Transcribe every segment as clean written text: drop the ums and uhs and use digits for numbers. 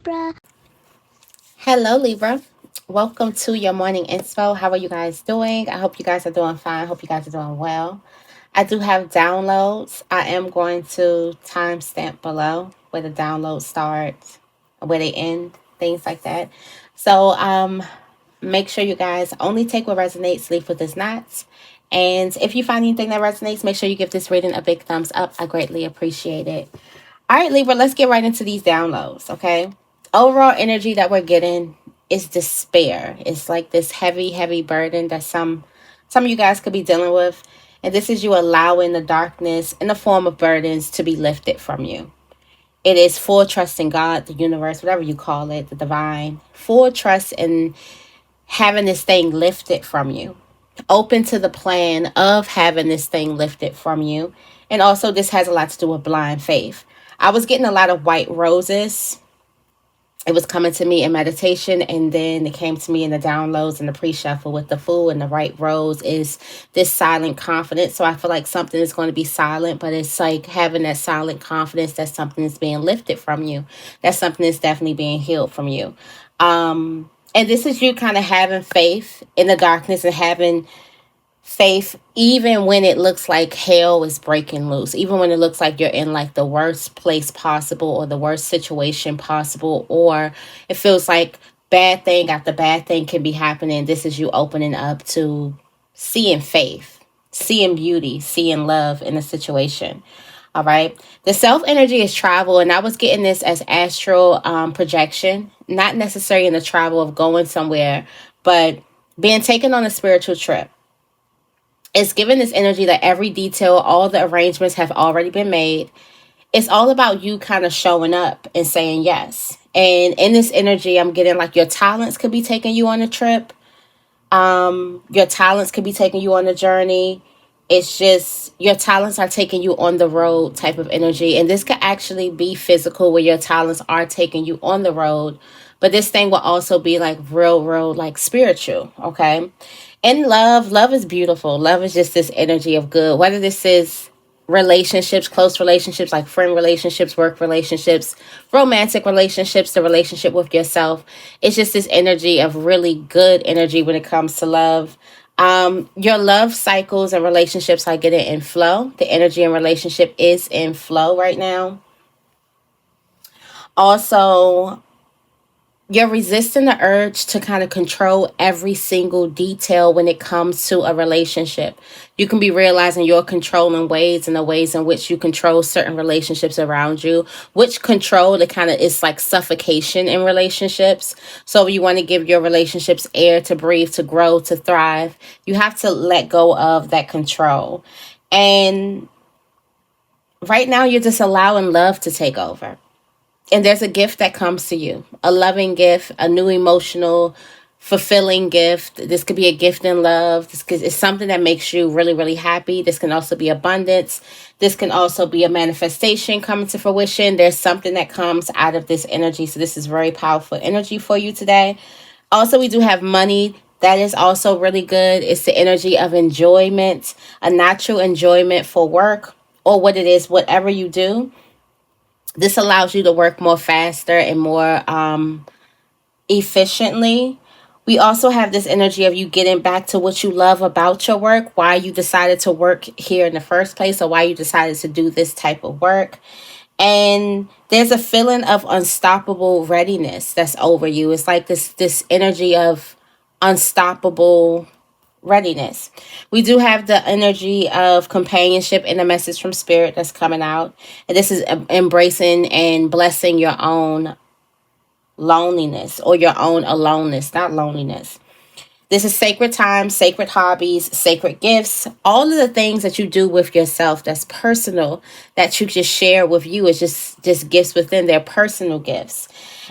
Libra. Hello, Libra. Welcome to your morning inspo. How are you guys doing? I hope you guys are doing fine. I hope you guys are doing well. I do have downloads. I am going to timestamp below where the downloads start, where they end, things like that. So, make sure you guys only take what resonates, leave what does not. And if you find anything that resonates, make sure you give this reading a big thumbs up. I greatly appreciate it. All right, Libra, let's get right into these downloads, okay? Overall energy that we're getting is despair. It's like this heavy, heavy burden that some of you guys could be dealing with. And this is you allowing the darkness in the form of burdens to be lifted from you. It is full trust in God, the universe, whatever you call it, the divine. Full trust in having this thing lifted from you. Open to the plan of having this thing lifted from you. And also, this has a lot to do with blind faith. I was getting a lot of white roses. It was coming to me in meditation, and then it came to me in the downloads and the pre-shuffle with the fool. And the right rose is this silent confidence. So I feel like something is going to be silent, but it's like having that silent confidence that something is being lifted from you, that something is definitely being healed from you. And this is you kind of having faith in the darkness and having faith even when it looks like hell is breaking loose, even when it looks like you're in like the worst place possible or the worst situation possible, or it feels like bad thing after bad thing can be happening. This is you opening up to seeing faith, seeing beauty, seeing love in a situation. All right. The self energy is travel, and I was getting this as astral projection, not necessarily in the travel of going somewhere, but being taken on a spiritual trip. It's given this energy that every detail, all the arrangements have already been made. It's all about you kind of showing up and saying yes. And in this energy, I'm getting like your talents could be taking you on a trip. Your talents could be taking you on a journey. It's just your talents are taking you on the road type of energy. And this could actually be physical where your talents are taking you on the road. But this thing will also be like real, like spiritual. Okay. And love is beautiful. Love is just this energy of good. Whether this is relationships, close relationships, like friend relationships, work relationships, romantic relationships, the relationship with yourself. It's just this energy of really good energy when it comes to love. Your love cycles and relationships are getting in flow. The energy in relationship is in flow right now. Also, you're resisting the urge to kind of control every single detail when it comes to a relationship. You can be realizing you're controlling ways and the ways in which you control certain relationships around you, which control it kind of is like suffocation in relationships. So if you want to give your relationships air to breathe, to grow, to thrive, you have to let go of that control. And right now you're just allowing love to take over. And there's a gift that comes to you, a loving gift, a new emotional fulfilling gift. This could be a gift in love. It's something that makes you really, really happy. This can also be abundance. This can also be a manifestation coming to fruition. There's something that comes out of this energy. So this is very powerful energy for you today. Also, we do have money. That is also really good. It's the energy of enjoyment, a natural enjoyment for work or what it is, whatever you do. This allows you to work more faster and more efficiently. We also have this energy of you getting back to what you love about your work, why you decided to work here in the first place, or why you decided to do this type of work. And there's a feeling of unstoppable readiness that's over you. It's like this energy of unstoppable readiness. We do have the energy of companionship and a message from spirit that's coming out. And this is embracing and blessing your own loneliness or your own aloneness, not loneliness. This is sacred time, sacred hobbies, sacred gifts, all of the things that you do with yourself that's personal, that you just share with you. Is just gifts within their personal gifts.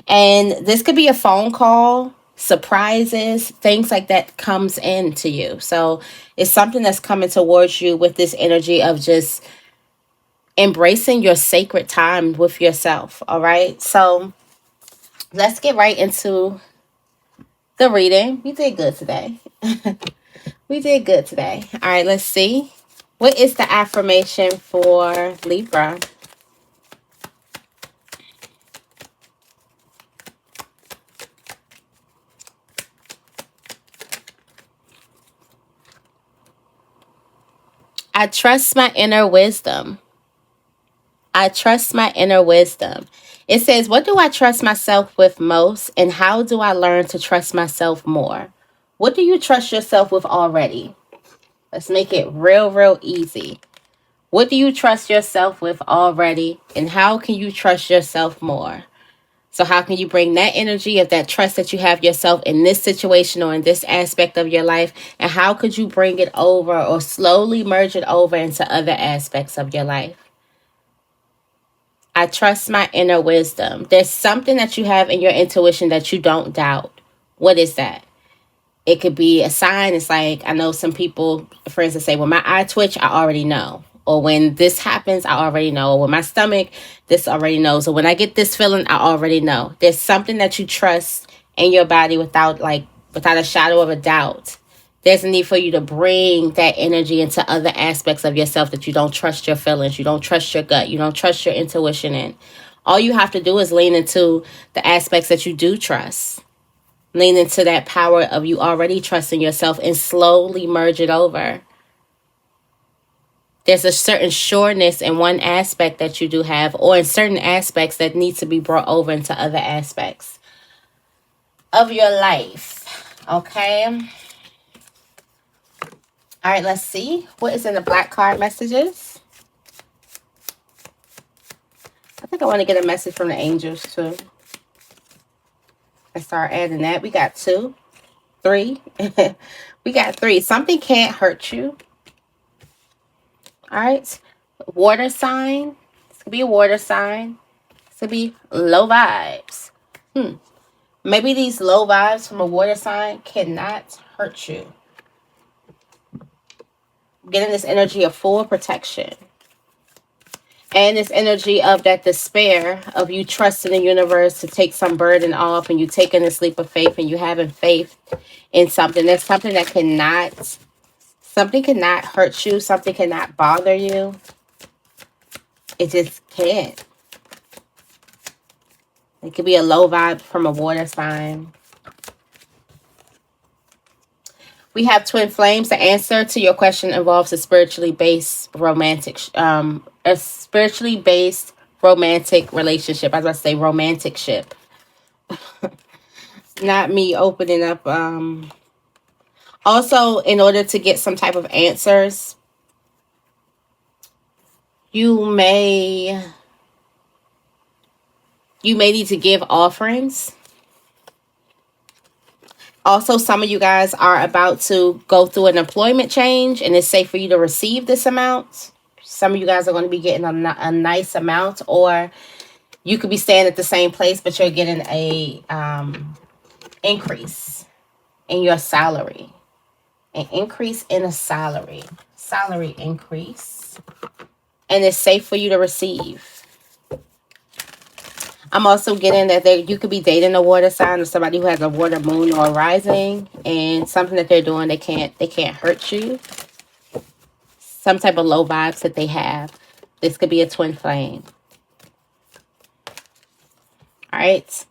And this could be a phone call, surprises, things like that comes into you. So it's something that's coming towards you with this energy of just embracing your sacred time with yourself. All right. So let's get right into the reading. We did good today. We did good today. All right, let's see. What is the affirmation for Libra? I trust my inner wisdom. I trust my inner wisdom. It says, what do I trust myself with most, and how do I learn to trust myself more? What do you trust yourself with already? Let's make it real, real easy. What do you trust yourself with already, and how can you trust yourself more? So how can you bring that energy of that trust that you have yourself in this situation or in this aspect of your life, and how could you bring it over or slowly merge it over into other aspects of your life? I trust my inner wisdom. There's something that you have in your intuition that you don't doubt. What is that? It could be a sign. It's like, I know some people, for instance, say, when my eye twitch, I already know. Or when this happens, I already know. Or when my stomach, this already knows. Or when I get this feeling, I already know. There's something that you trust in your body without a shadow of a doubt. There's a need for you to bring that energy into other aspects of yourself that you don't trust your feelings, you don't trust your gut, you don't trust your intuition in. All you have to do is lean into the aspects that you do trust. Lean into that power of you already trusting yourself and slowly merge it over. There's a certain sureness in one aspect that you do have, or in certain aspects that need to be brought over into other aspects of your life. Okay? All right, let's see. What is in the black card messages? I think I want to get a message from the angels too. Let's start adding that. We got 2, 3. We got 3. Something can't hurt you. All right. Water sign. This could be a water sign. This could be low vibes. Maybe these low vibes from a water sign cannot hurt you. Getting this energy of full protection. And this energy of that despair of you trusting the universe to take some burden off, and you taking this leap of faith and you having faith in something. There's something that cannot hurt you. Something cannot bother you. It just can't. It could be a low vibe from a water sign. We have twin flames. The answer to your question involves a spiritually based romantic relationship. I was about to say romantic ship. Not me opening up. Also, in order to get some type of answers, you may need to give offerings. Also, some of you guys are about to go through an employment change, and it's safe for you to receive this amount. Some of you guys are going to be getting a nice amount, or you could be staying at the same place, but you're getting a increase in your salary. An increase in a salary increase, and it's safe for you to receive. I'm also getting that you could be dating a water sign or somebody who has a water moon or rising, and something that they're doing, they can't hurt you. Some type of low vibes that they have. This could be a twin flame. All right.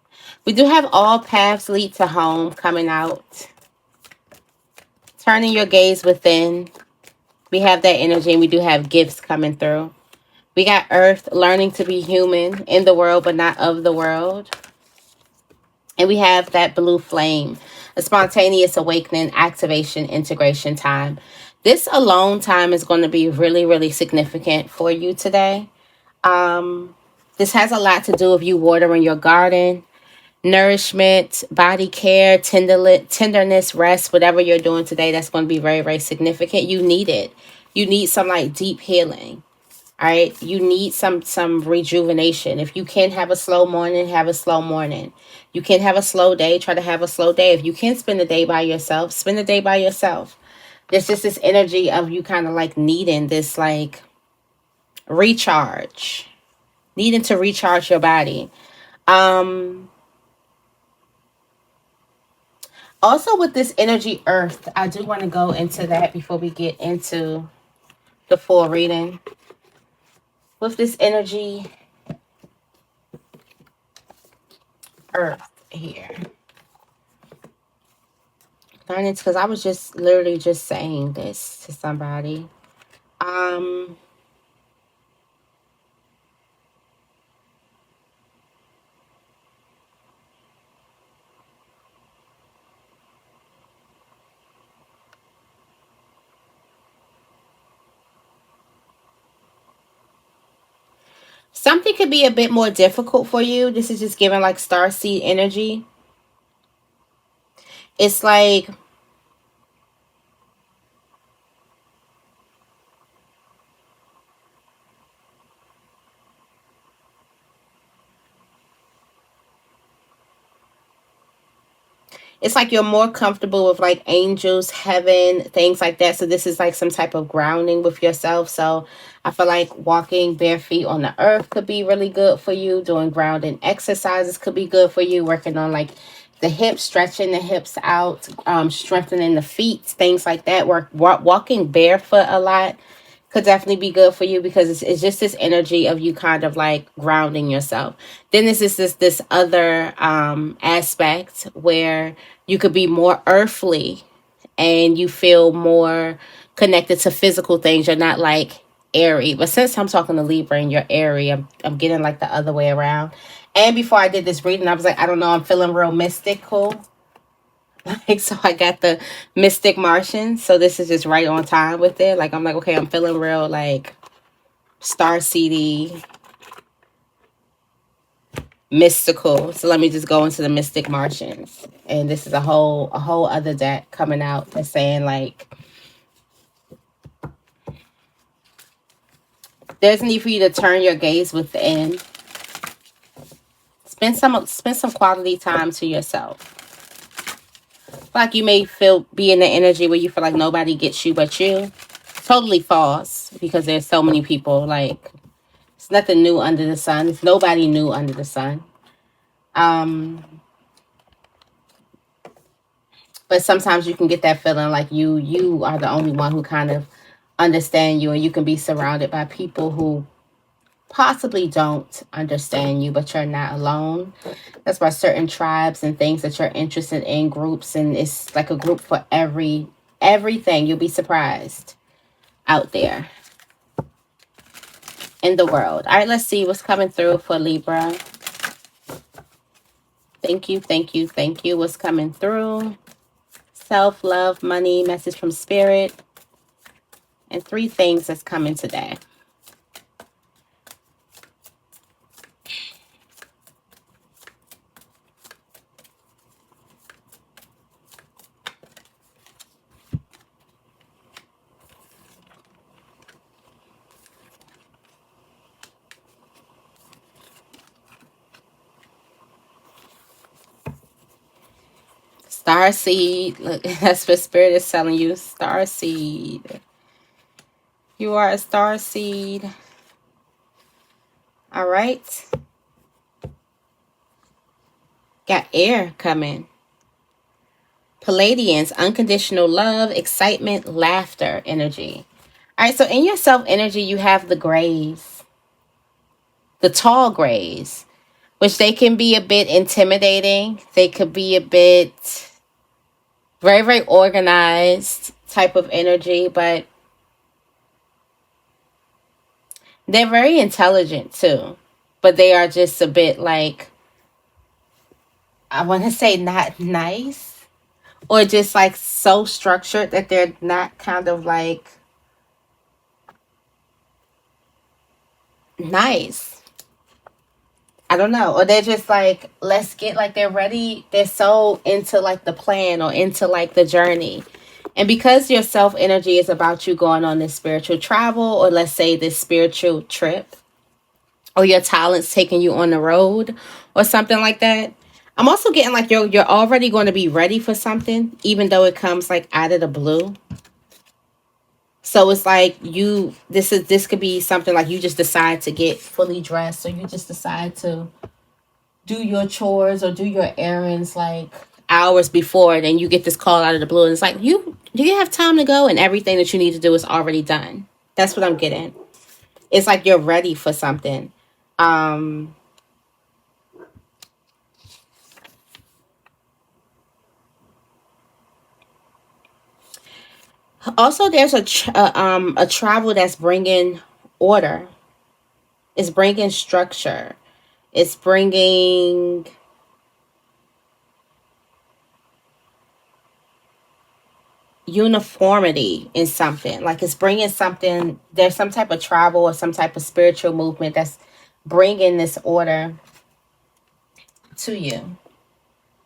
We do have all paths lead to home coming out. Turning your gaze within. We have that energy, and we do have gifts coming through. We got Earth, learning to be human in the world, but not of the world. And we have that blue flame, a spontaneous awakening, activation, integration time. This alone time is going to be really, really significant for you today. This has a lot to do with you watering your garden, nourishment, body care, tenderness, rest, whatever you're doing today. That's going to be very, very significant. You need it. You need some deep healing. All right, you need some rejuvenation. If you can have a slow morning, have a slow morning. You can have a slow day, try to have a slow day. If you can spend the day by yourself, spend the day by yourself. There's just this energy of you kind of needing this recharge, needing to recharge your body. Also with this energy Earth, I do want to go into that before we get into the full reading. With this energy Earth here. Darn it, because I was just literally just saying this to somebody. Something could be a bit more difficult for you. This is just giving like starseed energy. It's like you're more comfortable with like angels, heaven, things like that. So this is like some type of grounding with yourself. So I feel like walking bare feet on the earth could be really good for you. Doing grounding exercises could be good for you. Working on like the hips, stretching the hips out, strengthening the feet, things like that. Walking barefoot a lot could definitely be good for you, because it's just this energy of you kind of like grounding yourself. Then this other aspect where you could be more earthly and you feel more connected to physical things. You're not like airy. But since I'm talking to Libra and you're airy, I'm getting like the other way around. And before I did this reading, I was like, I don't know, I'm feeling real mystical. Like, so I got the Mystic Martian. So this is just right on time with it. Like, I'm like, okay, I'm feeling real like star seedy, mystical. So let me just go into the Mystic Martians. And this is a whole other deck coming out that's saying like there's a need for you to turn your gaze within. Spend some quality time to yourself. Like, you may be in the energy where you feel like nobody gets you but you. Totally false, because there's so many people. Like, it's nothing new under the sun. It's nobody new under the sun. But sometimes you can get that feeling like you are the only one who kind of understand you, and you can be surrounded by people who possibly don't understand you, but you're not alone. That's why certain tribes and things that you're interested in, groups, and it's like a group for everything. You'll be surprised out there in the world. All right, let's see what's coming through for Libra. Thank you, thank you, thank you. What's coming through? Self-love, money, message from spirit, and 3 things that's coming today. Starseed. Look, that's what spirit is telling you. Starseed. You are a starseed. All right. Got air coming. Palladians, unconditional love, excitement, laughter, energy. All right, so in your self energy, you have the grays, the tall grays, which they can be a bit intimidating. They could be a bit very, very organized type of energy, but they're very intelligent too. But they are just a bit like, I want to say not nice, or just like so structured that they're not kind of like nice. I don't know. Or they're just like, let's get like, they're ready. They're so into like the plan or into like the journey. And because your self energy is about you going on this spiritual travel, or let's say this spiritual trip, or your talents taking you on the road or something like that, I'm also getting like you're already going to be ready for something, even though it comes like out of the blue. So it's like this could be something like you just decide to get fully dressed, or you just decide to do your chores or do your errands like hours before, and then you get this call out of the blue, and it's like, do you have time to go? And everything that you need to do is already done. That's what I'm getting. It's like you're ready for something. Also, there's a travel that's bringing order. It's bringing structure. It's bringing uniformity in something. Like it's bringing something. There's some type of travel or some type of spiritual movement that's bringing this order to you. All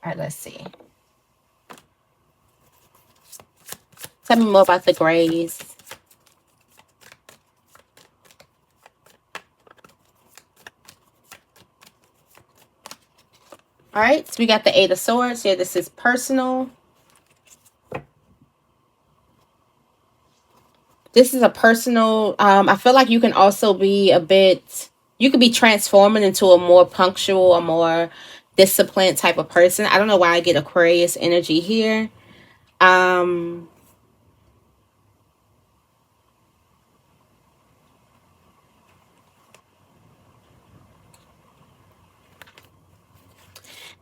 right, let's see. Tell me more about the grays. All right, so we got the Eight of Swords here. This is personal. This is a personal, I feel like you can also be you could be transforming into a more punctual, a more disciplined type of person. I don't know why I get Aquarius energy here.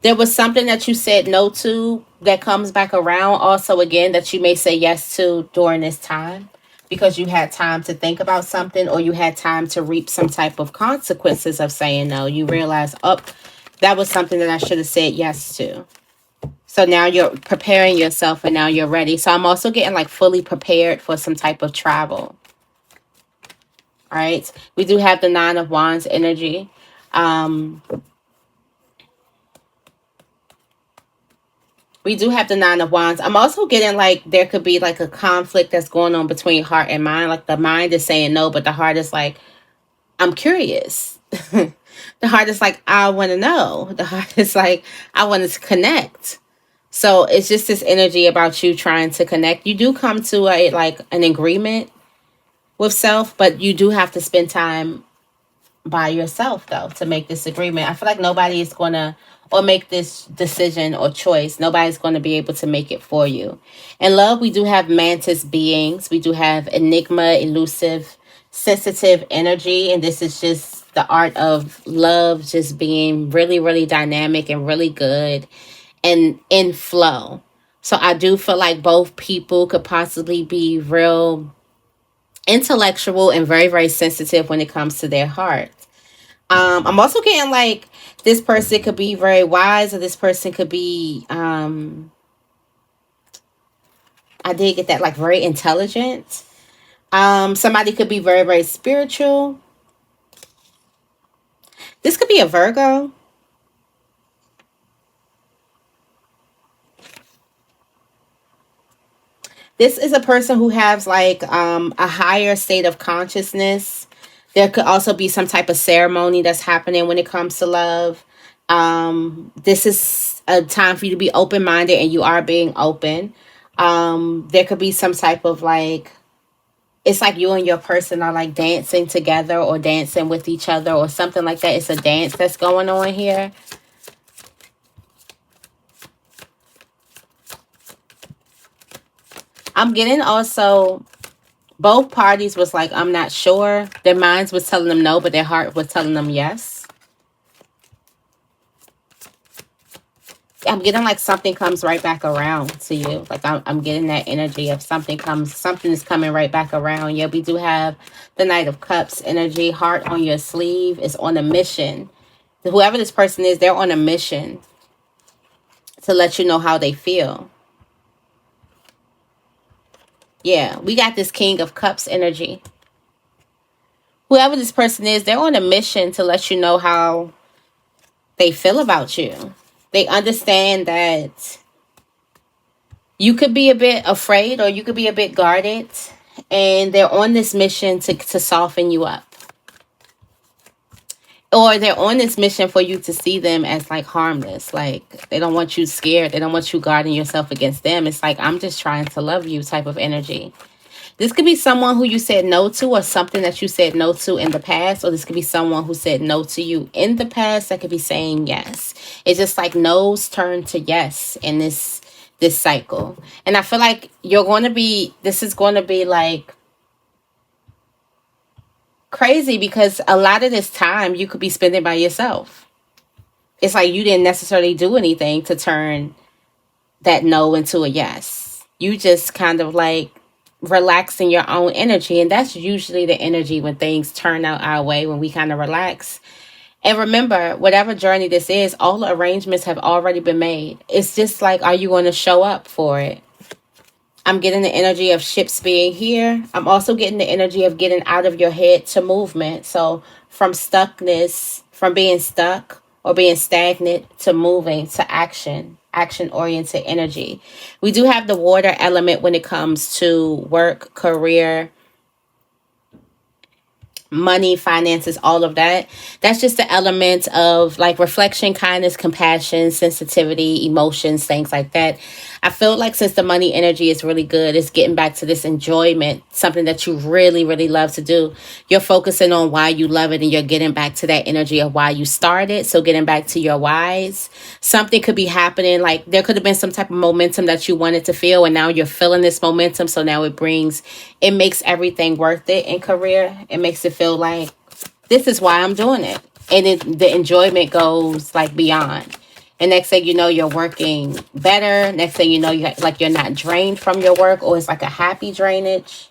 There was something that you said no to that comes back around also again that you may say yes to during this time because you had time to think about something or you had time to reap some type of consequences of saying no. You realize, oh, that was something that I should have said yes to. So now you're preparing yourself and now you're ready. So I'm also getting like fully prepared for some type of travel. All right. We do have the Nine of Wands energy. We do have the Nine of Wands. I'm also getting like there could be like a conflict that's going on between heart and mind. Like the mind is saying no, but the heart is like, I'm curious. The heart is like, I want to know. The heart is like, I want to connect. So it's just this energy about you trying to connect. You do come to an agreement with self, but you do have to spend time by yourself though to make this agreement. I feel like nobody is gonna or make this decision or choice. Nobody's going to be able to make it for you. In love, we do have mantis beings. We do have enigma, elusive, sensitive energy. And this is just the art of love just being really, really dynamic and really good and in flow. So I do feel like both people could possibly be real intellectual and very, very sensitive when it comes to their heart. I'm also getting like this person could be very wise or this person could be I did get that like very intelligent. Somebody could be very, very spiritual. This could be a Virgo. This is a person who has like a higher state of consciousness. There could also be some type of ceremony that's happening when it comes to love. This is a time for you to be open-minded and you are being open. There could be some type of like, it's like you and your person are like dancing together or dancing with each other or something like that. It's a dance that's going on here. I'm getting also both parties was like, I'm not sure. Their minds was telling them no, but their heart was telling them yes. I'm getting like something comes right back around to you. Like I'm getting that energy of something is coming right back around. Yeah, we do have the Knight of Cups energy. Heart on your sleeve is on a mission. Whoever this person is, they're on a mission to let you know how they feel. Yeah, we got this King of Cups energy. Whoever this person is, they're on a mission to let you know how they feel about you. They understand that you could be a bit afraid or you could be a bit guarded. And they're on this mission to soften you up. Or they're on this mission for you to see them as like harmless. Like they don't want you scared. They don't want you guarding yourself against them. It's like, I'm just trying to love you type of energy. This could be someone who you said no to or something that you said no to in the past. Or this could be someone who said no to you in the past that could be saying yes. It's just like no's turn to yes in this cycle. And I feel like this is going to be like crazy because a lot of this time you could be spending by yourself. It's like you didn't necessarily do anything to turn that no into a yes. You just kind of like relaxing your own energy. And that's usually the energy when things turn out our way, when we kind of relax. And remember, whatever journey this is, all the arrangements have already been made. It's just like, are you going to show up for it? I'm getting the energy of ships being here. I'm also getting the energy of getting out of your head to movement. So from stuckness, from being stuck or being stagnant to moving to action, action-oriented energy. We do have the water element when it comes to work, career, money, finances, all of that. That's just the element of like reflection, kindness, compassion, sensitivity, emotions, things like that. I feel like since the money energy is really good, it's getting back to this enjoyment, something that you really, really love to do. You're focusing on why you love it, and you're getting back to that energy of why you started. So getting back to your whys. Something could be happening, like there could have been some type of momentum that you wanted to feel, and now you're feeling this momentum. So now it makes everything worth it in career. It makes it feel like this is why I'm doing it. And the enjoyment goes like beyond. And next thing you know, you're working better. Next thing you know, you're not drained from your work, or it's like a happy drainage.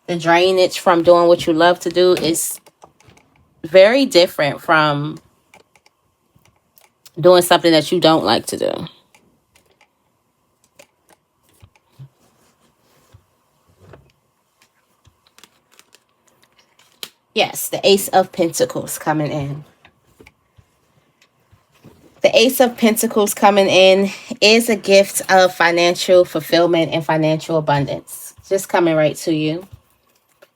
The drainage from doing what you love to do is very different from doing something that you don't like to do. Yes, the Ace of Pentacles coming in. The Ace of Pentacles coming in is a gift of financial fulfillment and financial abundance. Just coming right to you.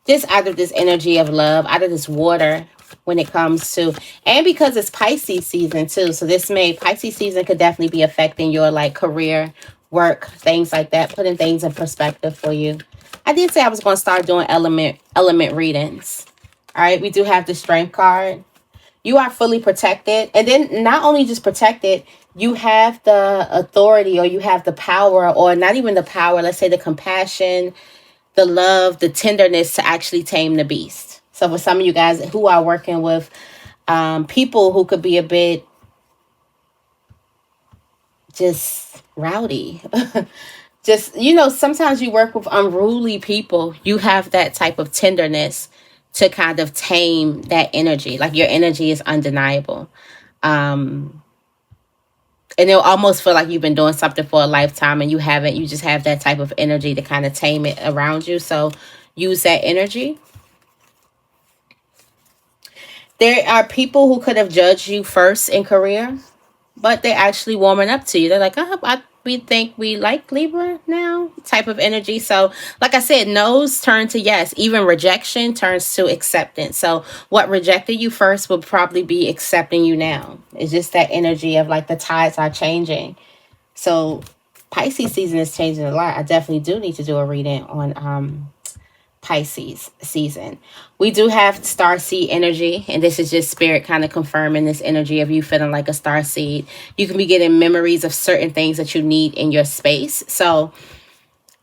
Just out of this energy of love, out of this water when it comes to, and because it's Pisces season too. So Pisces season could definitely be affecting your like career, work, things like that, putting things in perspective for you. I did say I was going to start doing element readings. All right, we do have the Strength card. You are fully protected. And then not only just protected, you have the authority, or you have the power, or not even the power, let's say the compassion, the love, the tenderness to actually tame the beast. So for some of you guys who are working with people who could be a bit just rowdy, just, sometimes you work with unruly people, you have that type of tenderness to kind of tame that energy. Like your energy is undeniable. And it'll almost feel like you've been doing something for a lifetime and you haven't. You just have that type of energy to kind of tame it around you. So use that energy. There are people who could have judged you first in career, but they're actually warming up to you. They're like, we think we like Libra now, type of energy. So like I said, no's turn to yes. Even rejection turns to acceptance. So what rejected you first will probably be accepting you now. It's just that energy of like the tides are changing. So Pisces season is changing a lot. I definitely do need to do a reading on Pisces season. We do have starseed energy, and this is just spirit kind of confirming this energy of you feeling like a starseed. You can be getting memories of certain things that you need in your space. So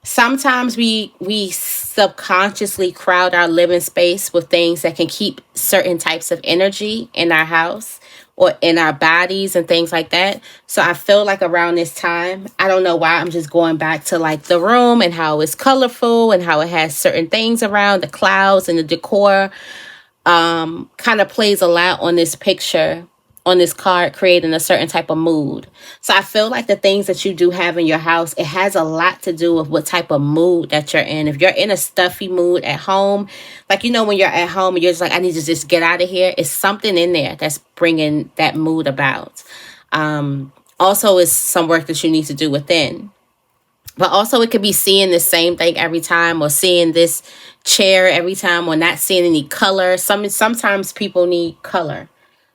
sometimes we subconsciously crowd our living space with things that can keep certain types of energy in our house or in our bodies and things like that. So I feel like around this time, I don't know why, I'm just going back to like the room and how it's colorful and how it has certain things around, the clouds and the decor kind of plays a lot on this picture, on this card, creating a certain type of mood. So I feel like the things that you do have in your house, it has a lot to do with what type of mood that you're in. If you're in a stuffy mood at home, like, when you're at home and you're just like, I need to just get out of here, it's something in there that's bringing that mood about. Also, it's some work that you need to do within. But also it could be seeing the same thing every time, or seeing this chair every time, or not seeing any color. Sometimes people need color.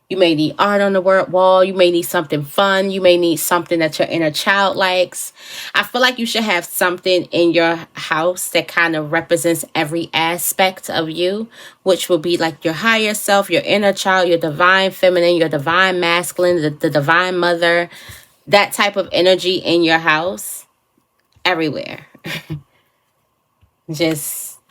You may need art on the wall. You may need something fun. You may need something that your inner child likes. I feel like you should have something in your house that kind of represents every aspect of you, which will be like your higher self, your inner child, your divine feminine, your divine masculine, the divine mother, that type of energy in your house, everywhere.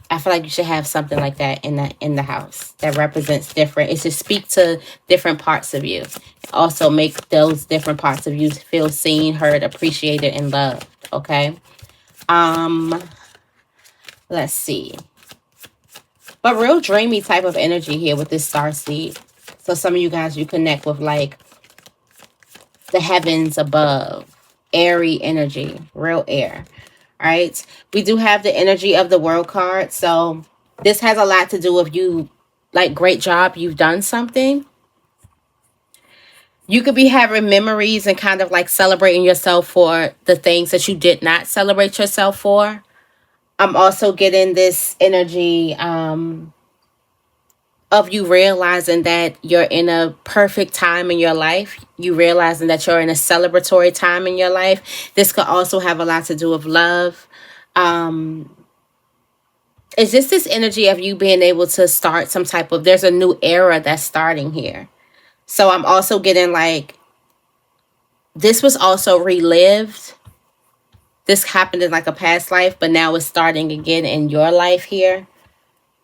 I feel like you should have something like that in the house that represents different. It should speak to different parts of you. Also make those different parts of you feel seen, heard, appreciated, and loved. Okay. Let's see. But real dreamy type of energy here with this star seed. So some of you guys, you connect with like the heavens above. Airy energy. Real air. All right. We do have the energy of the world card. So this has a lot to do with you. Like, great job. You've done something. You could be having memories and kind of like celebrating yourself for the things that you did not celebrate yourself for. I'm also getting this energy of you realizing that you're in a perfect time in your life. You realizing that you're in a celebratory time in your life. This could also have a lot to do with love. It's just this energy of you being able to start some type of, there's a new era that's starting here. So I'm also getting like, this was also relived. This happened in like a past life, but now it's starting again in your life here.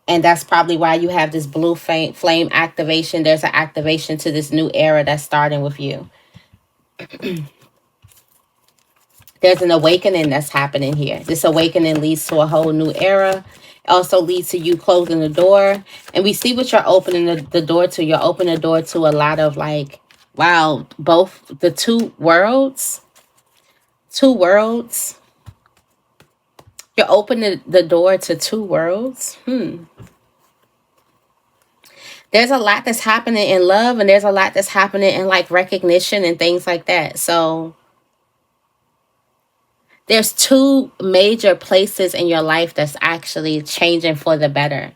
And that's probably why you have this blue flame activation. There's an activation to this new era that's starting with you. There's an awakening that's happening here. This awakening leads to a whole new era. It also leads to you closing the door. And we see what you're opening the door to. You're opening the door to a lot of like, wow, both the two worlds. Two worlds. You're opening the door to two worlds. There's a lot that's happening in love, and there's a lot that's happening in like recognition and things like that. So there's two major places in your life that's actually changing for the better.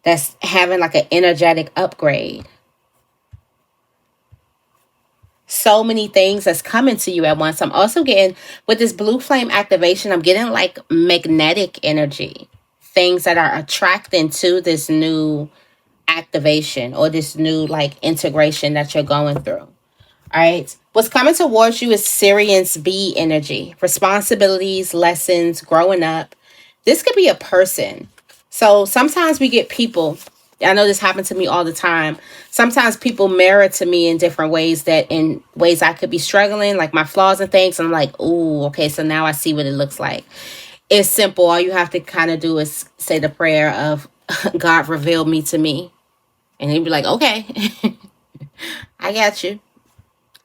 That's having like an energetic upgrade. So many things that's coming to you at once. I'm also getting, with this blue flame activation, I'm getting like magnetic energy. Things that are attracting to this new activation or this new like integration that you're going through. All right. What's coming towards you is Sirius B energy, responsibilities, lessons, growing up. This could be a person. So sometimes we get people. I know this happens to me all the time. Sometimes people mirror to me in different ways, that in ways I could be struggling, like my flaws and things. And I'm like, oh, okay, so now I see what it looks like. It's simple. All you have to kind of do is say the prayer of, God revealed me to me. And he'd be like, okay, I got you.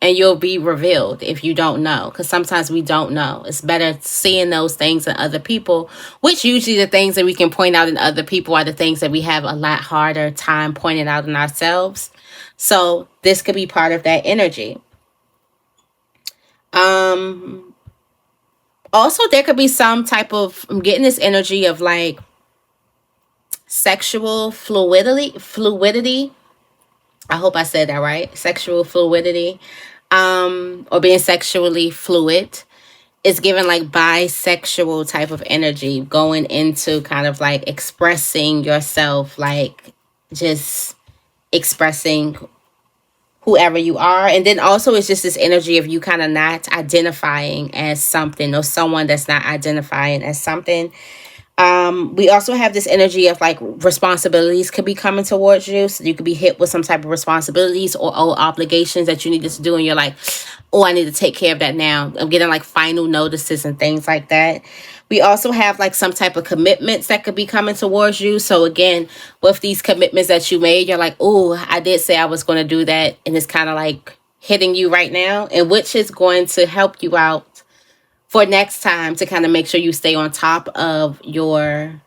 And you'll be revealed if you don't know. Because sometimes we don't know. It's better seeing those things in other people. Which usually the things that we can point out in other people are the things that we have a lot harder time pointing out in ourselves. So this could be part of that energy. Also, there could be some type of, I'm getting this energy of like sexual fluidity. I hope I said that right. Sexual fluidity. Or being sexually fluid. It's given like bisexual type of energy, going into kind of like expressing yourself, like just expressing whoever you are. And then also it's just this energy of you kind of not identifying as something, or someone that's not identifying as something. We also have this energy of like responsibilities could be coming towards you. So you could be hit with some type of responsibilities or obligations that you needed to do. And you're like, oh, I need to take care of that now. I'm getting like final notices and things like that. We also have like some type of commitments that could be coming towards you. So again, with these commitments that you made, you're like, oh, I did say I was going to do that. And it's kind of like hitting you right now, and which is going to help you out for next time to kind of make sure you stay on top of your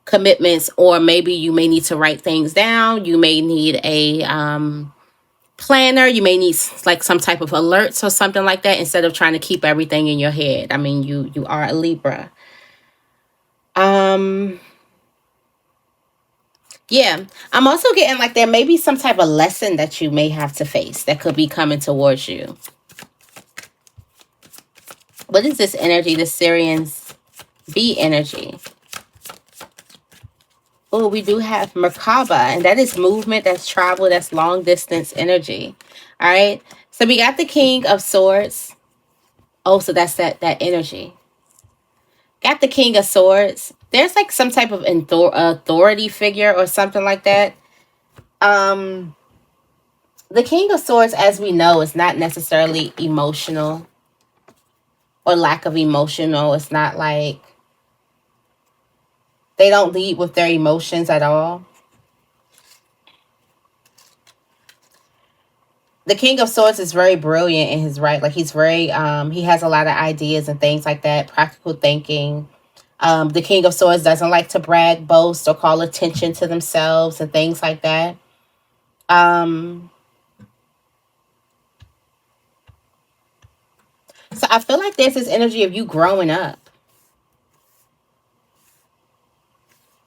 commitments. Or maybe you may need to write things down. You may need a planner. You may need like some type of alerts or something like that, instead of trying to keep everything in your head. I mean, you are a Libra. Yeah, I'm also getting like there may be some type of lesson that you may have to face that could be coming towards you. What is this energy? The Sirius B energy. Oh, we do have Merkaba, and that is movement, that's travel, that's long distance energy. All right. So we got the King of Swords. Oh, so that's that energy. Got the King of Swords. There's like some type of authority figure or something like that. The King of Swords, as we know, is not necessarily emotional or lack of emotional. It's not like, They don't lead with their emotions at all. The King of Swords is very brilliant in his right. Like he's very, he has a lot of ideas and things like that, practical thinking. The King of Swords doesn't like to brag, boast, or call attention to themselves and things like that. So I feel like there's this energy of you growing up.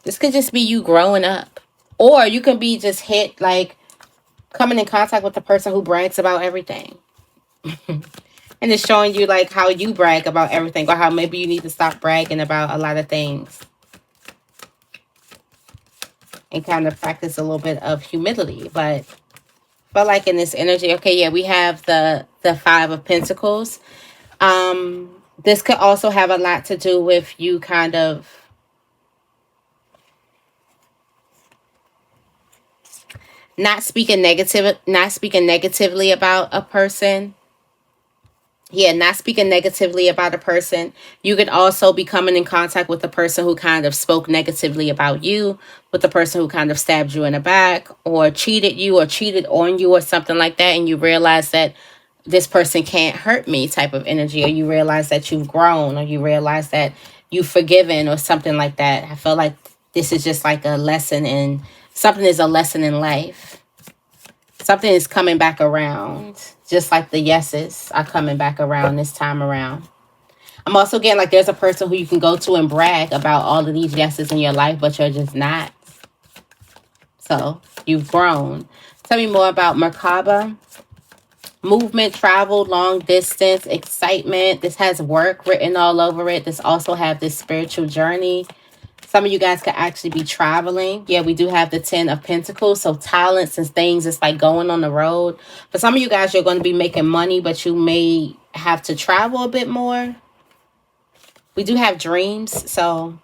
This could just be you growing up. Or you can be just hit, like, coming in contact with the person who brags about everything. And it's showing you, like, how you brag about everything. Or how maybe you need to stop bragging about a lot of things. And kind of practice a little bit of humility. But like in this energy, okay, yeah, we have the Five of Pentacles. This could also have a lot to do with you kind of not speaking negatively about a person. Yeah, not speaking negatively about a person. You could also be coming in contact with the person who kind of spoke negatively about you, with the person who kind of stabbed you in the back, or cheated you, or cheated on you, or something like that, and you realize that this person can't hurt me type of energy, or you realize that you've grown, or you realize that you've forgiven, or something like that. I feel like this is just like a lesson in, something is a lesson in life. Something is coming back around, just like the yeses are coming back around this time around. I'm also getting like there's a person who you can go to and brag about all of these yeses in your life, but you're just not. So you've grown. Tell me more about Merkaba. Movement, travel, long distance, excitement. This has work written all over it. This also have this spiritual journey. Some of you guys could actually be traveling. Yeah, we do have the 10 of Pentacles. So talents and things, it's like going on the road. For some of you guys, you're going to be making money, but you may have to travel a bit more. We do have dreams. So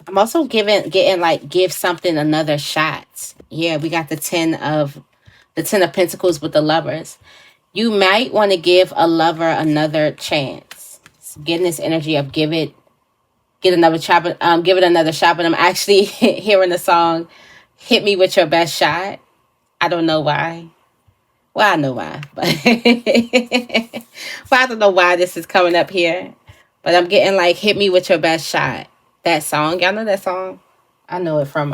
I'm also getting like, give something another shot. Yeah, we got the 10 of Pentacles with the Lovers. You might want to give a lover another chance. Getting this energy of give it another shot, give it another shot. But I'm actually hearing the song "Hit Me with Your Best Shot." I don't know why. Well, I know why, but I don't know why this is coming up here. But I'm getting like "Hit Me with Your Best Shot." That song, y'all know that song? I know it from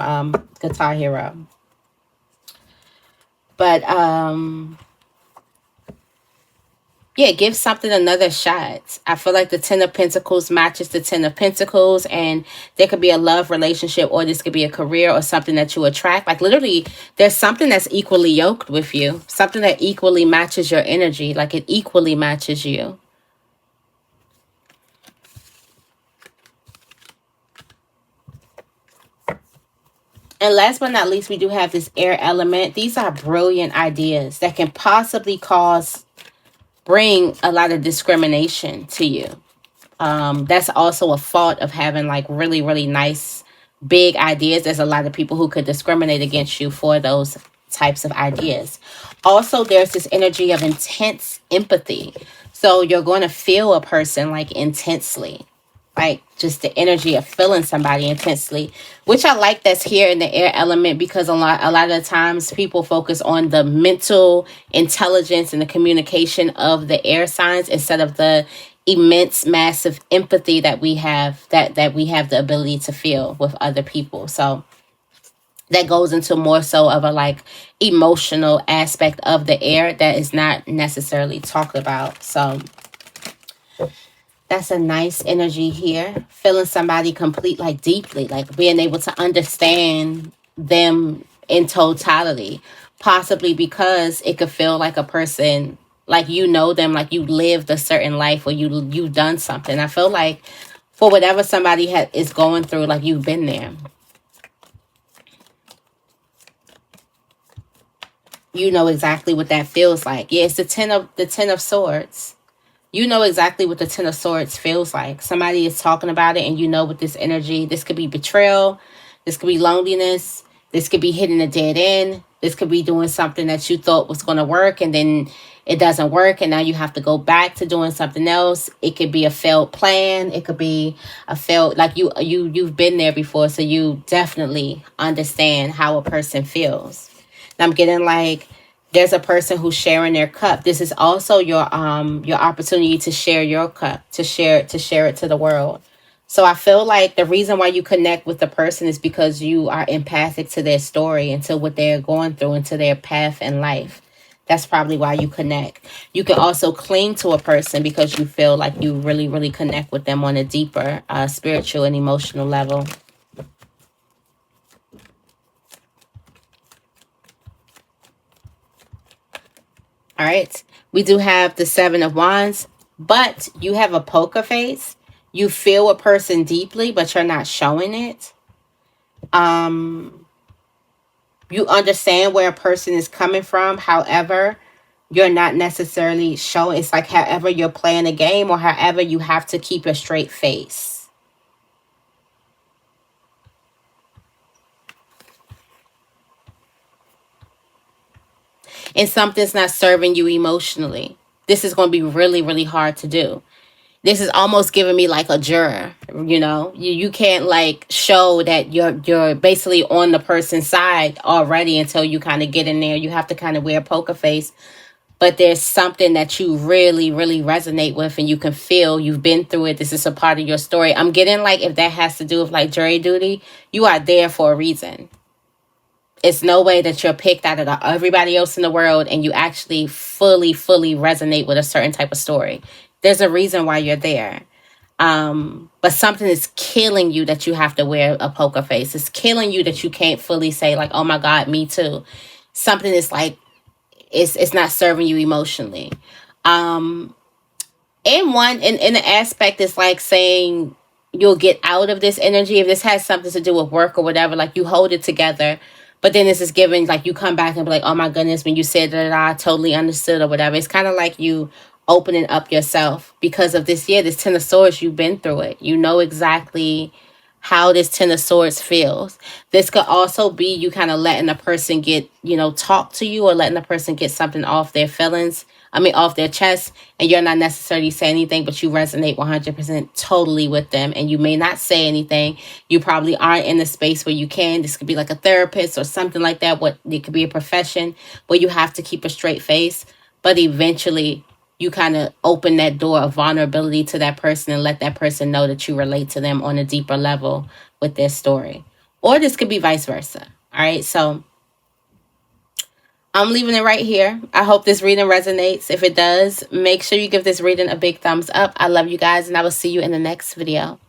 Guitar Hero. But yeah, give something another shot. I feel like the 10 of Pentacles matches the 10 of Pentacles, and there could be a love relationship, or this could be a career or something that you attract. Like literally, there's something that's equally yoked with you. Something that equally matches your energy. Like it equally matches you. And last but not least, we do have this air element. These are brilliant ideas that can possibly bring a lot of discrimination to you. That's also a fault of having like really, really nice, big ideas. There's a lot of people who could discriminate against you for those types of ideas. Also, there's this energy of intense empathy. So you're going to feel a person like intensely. Like just the energy of feeling somebody intensely, which I like that's here in the air element, because a lot of the times people focus on the mental intelligence and the communication of the air signs instead of the immense, massive empathy that we have, that we have the ability to feel with other people. So that goes into more so of a like emotional aspect of the air that is not necessarily talked about. So that's a nice energy here. Feeling somebody complete, like deeply, like being able to understand them in totality. Possibly because it could feel like a person, like you know them, like you lived a certain life, or you've done something. I feel like for whatever somebody is going through, like you've been there. You know exactly what that feels like. Yeah, it's the 10 of Swords. You know exactly what the 10 of Swords feels like. Somebody is talking about it, and you know with this energy, this could be betrayal. This could be loneliness. This could be hitting a dead end. This could be doing something that you thought was going to work, and then it doesn't work, and now you have to go back to doing something else. It could be a failed plan. It could be a failed, like you've been there before, so you definitely understand how a person feels. And I'm getting like there's a person who's sharing their cup. This is also your opportunity to share your cup, to share it to the world. So I feel like the reason why you connect with the person is because you are empathic to their story and to what they're going through and to their path in life. That's probably why you connect. You can also cling to a person because you feel like you really, really connect with them on a deeper spiritual and emotional level. All right. We do have the Seven of Wands, but you have a poker face. You feel a person deeply, but you're not showing it. You understand where a person is coming from. However, you're not necessarily showing. It's like however you're playing a game, or however you have to keep a straight face. And something's not serving you emotionally. This is going to be really, really hard to do. This is almost giving me like a juror, you know. You can't like show that you're basically on the person's side already until you kind of get in there. You have to kind of wear a poker face. But there's something that you really, really resonate with, and you can feel you've been through it. This is a part of your story. I'm getting like if that has to do with like jury duty, you are there for a reason. It's no way that you're picked out of everybody else in the world and you actually fully resonate with a certain type of story. There's a reason why you're there. But something is killing you that you have to wear a poker face. It's killing you that you can't fully say like, oh my God, me too. Something is like, it's not serving you emotionally. In the aspect, it's like saying you'll get out of this energy. If this has something to do with work or whatever, like you hold it together. But then this is given, like you come back and be like, oh my goodness, when you said that, I totally understood or whatever. It's kind of like you opening up yourself because of this year, this Ten of Swords, you've been through it. You know exactly how this Ten of Swords feels. This could also be you kind of letting a person get, talk to you, or letting a person get something off their feelings. Off their chest, and you're not necessarily saying anything, but you resonate 100% totally with them, and you may not say anything. You probably aren't in a space where you can. This could be like a therapist or something like that. It could be a profession where you have to keep a straight face, but eventually you kind of open that door of vulnerability to that person and let that person know that you relate to them on a deeper level with their story. Or this could be vice versa. All right, so I'm leaving it right here. I hope this reading resonates. If it does, make sure you give this reading a big thumbs up. I love you guys, and I will see you in the next video.